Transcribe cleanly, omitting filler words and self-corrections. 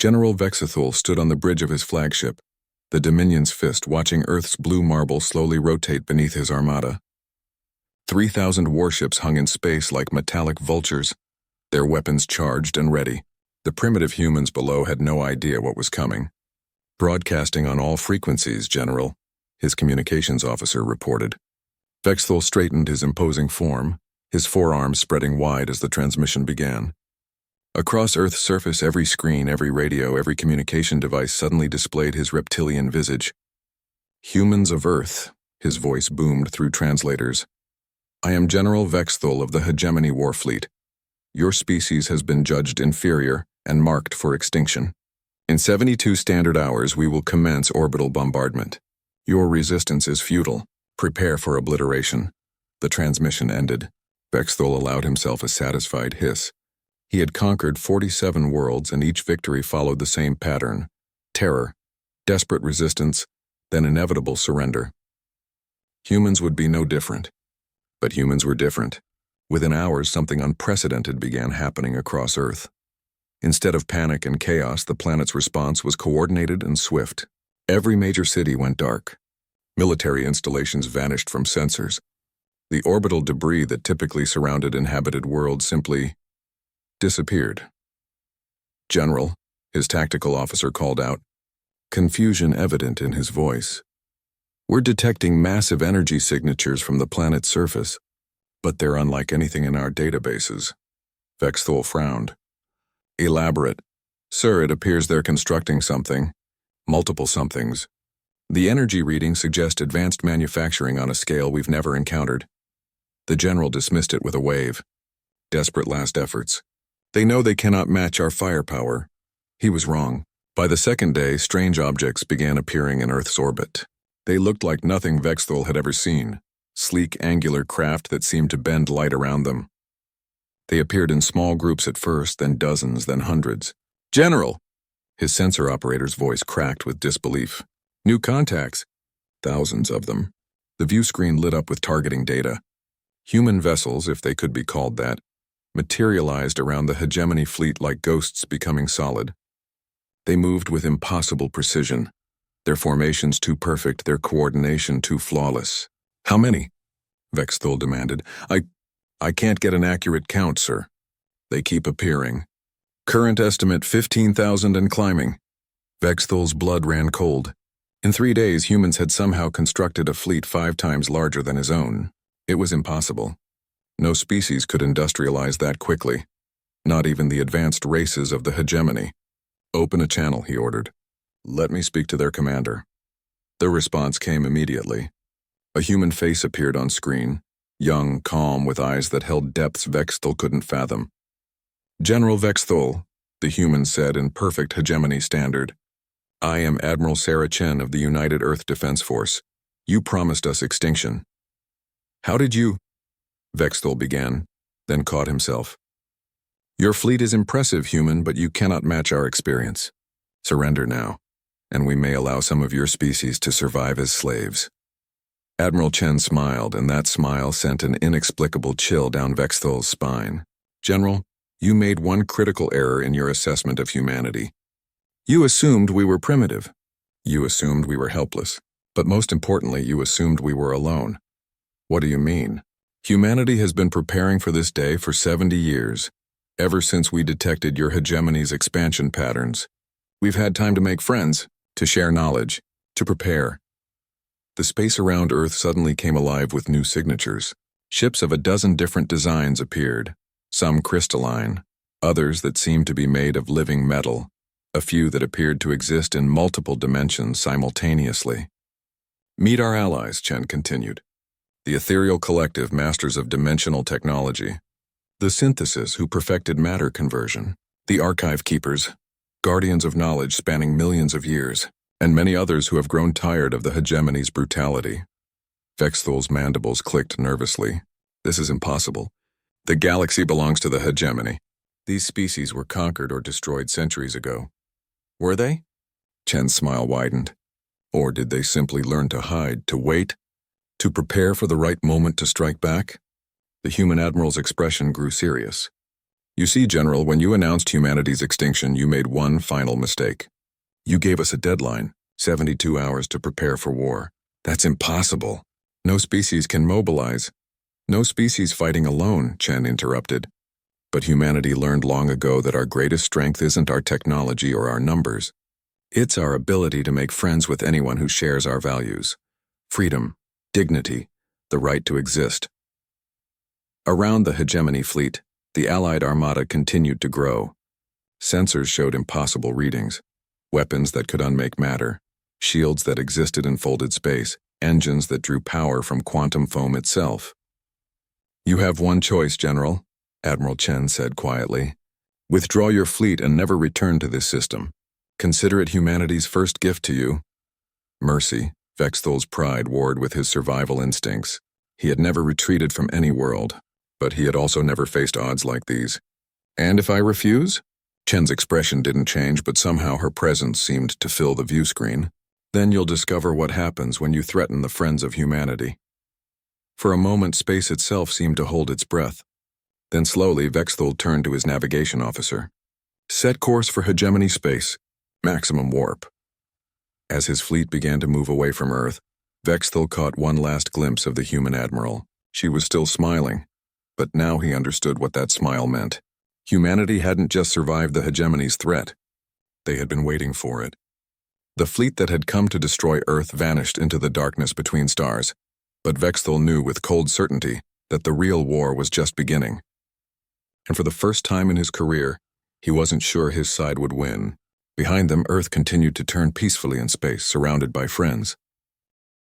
General Vexithul stood on the bridge of his flagship, the Dominion's fist watching Earth's blue marble slowly rotate beneath his armada. 3,000 warships hung in space like metallic vultures, their weapons charged and ready. The primitive humans below had no idea what was coming. "Broadcasting on all frequencies, General," his communications officer reported. Vexithul straightened his imposing form, his forearms spreading wide as the transmission began. Across Earth's surface, every screen, every radio, every communication device suddenly displayed his reptilian visage. "Humans of Earth," his voice boomed through translators. "I am General Vexithul of the Hegemony Warfleet. Your species has been judged inferior and marked for extinction. In 72 standard hours, we will commence orbital bombardment. Your resistance is futile. Prepare for obliteration." The transmission ended. Vexithul allowed himself a satisfied hiss. He had conquered 47 worlds, and each victory followed the same pattern: terror, desperate resistance, then inevitable surrender. Humans would be no different. But humans were different. Within hours, something unprecedented began happening across Earth. Instead of panic and chaos, the planet's response was coordinated and swift. Every major city went dark. Military installations vanished from sensors. The orbital debris that typically surrounded inhabited worlds simply disappeared. "General," his tactical officer called out, confusion evident in his voice. "We're detecting massive energy signatures from the planet's surface, but they're unlike anything in our databases." Vexithul frowned. "Elaborate." "Sir, it appears they're constructing something. Multiple somethings. The energy readings suggest advanced manufacturing on a scale we've never encountered." The general dismissed it with a wave. "Desperate last efforts. They know they cannot match our firepower." He was wrong. By the second day, strange objects began appearing in Earth's orbit. They looked like nothing Vexithul had ever seen, sleek, angular craft that seemed to bend light around them. They appeared in small groups at first, then dozens, then hundreds. "General!" His sensor operator's voice cracked with disbelief. "New contacts." Thousands of them. The view screen lit up with targeting data. Human vessels, if they could be called that, materialized around the Hegemony fleet like ghosts becoming solid. They moved with impossible precision, their formations too perfect, their coordination too flawless. "How many?" Vexithul demanded. I can't get an accurate count, sir. They keep appearing. Current estimate 15,000 and climbing." Vexithul's blood ran cold. In 3 days, humans had somehow constructed a fleet 5 times larger than his own. It was impossible. No species could industrialize that quickly. Not even the advanced races of the Hegemony. "Open a channel," he ordered. "Let me speak to their commander." The response came immediately. A human face appeared on screen, young, calm, with eyes that held depths Vexithul couldn't fathom. "General Vexithul," the human said in perfect Hegemony standard. "I am Admiral Sarah Chen of the United Earth Defense Force. You promised us extinction." "How did you—" Vexithul began, then caught himself. "Your fleet is impressive, human, but you cannot match our experience. Surrender now, and we may allow some of your species to survive as slaves." Admiral Chen smiled, and that smile sent an inexplicable chill down Vexithul's spine. "General, you made one critical error in your assessment of humanity. You assumed we were primitive. You assumed we were helpless. But most importantly, you assumed we were alone." "What do you mean?" "Humanity has been preparing for this day for 70 years, ever since we detected your hegemony's expansion patterns. We've had time to make friends, to share knowledge, to prepare." The space around Earth suddenly came alive with new signatures. Ships of a dozen different designs appeared, some crystalline, others that seemed to be made of living metal, a few that appeared to exist in multiple dimensions simultaneously. "Meet our allies," Chen continued. "The ethereal collective masters of dimensional technology. The synthesis who perfected matter conversion. The archive keepers, guardians of knowledge spanning millions of years, and many others who have grown tired of the Hegemony's brutality." Vexithul's mandibles clicked nervously. "This is impossible. The galaxy belongs to the Hegemony. These species were conquered or destroyed centuries ago." "Were they?" Chen's smile widened. "Or did they simply learn to hide, to wait, to prepare for the right moment to strike back?" The human admiral's expression grew serious. You see, General, when you announced humanity's extinction, you made one final mistake. You gave us a deadline, 72 hours to prepare for war. That's impossible. No species can mobilize. No species fighting alone, Chen interrupted. But humanity learned long ago that our greatest strength isn't our technology or our numbers. It's our ability to make friends with anyone who shares our values. Freedom, dignity, the right to exist. Around the hegemony fleet, the Allied armada continued to grow. Sensors showed impossible readings. Weapons that could unmake matter. Shields that existed in folded space. Engines that drew power from quantum foam itself. You have one choice, General, Admiral Chen said quietly. Withdraw your fleet and never return to this system. Consider it humanity's first gift to you. Mercy, Vexthal's pride warred with his survival instincts. He had never retreated from any world, but he had also never faced odds like these. And if I refuse? Chen's expression didn't change, but somehow her presence seemed to fill the view screen. Then you'll discover what happens when you threaten the friends of humanity. For a moment, space itself seemed to hold its breath. Then slowly, Vexthal turned to his navigation officer. Set course for hegemony space. Maximum warp. As his fleet began to move away from Earth, Vexthal caught one last glimpse of the human admiral. She was still smiling, but now he understood what that smile meant. Humanity hadn't just survived the hegemony's threat. They had been waiting for it. The fleet that had come to destroy Earth vanished into the darkness between stars, but Vexthal knew with cold certainty that the real war was just beginning. And for the first time in his career, he wasn't sure his side would win. Behind them, Earth continued to turn peacefully in space, surrounded by friends.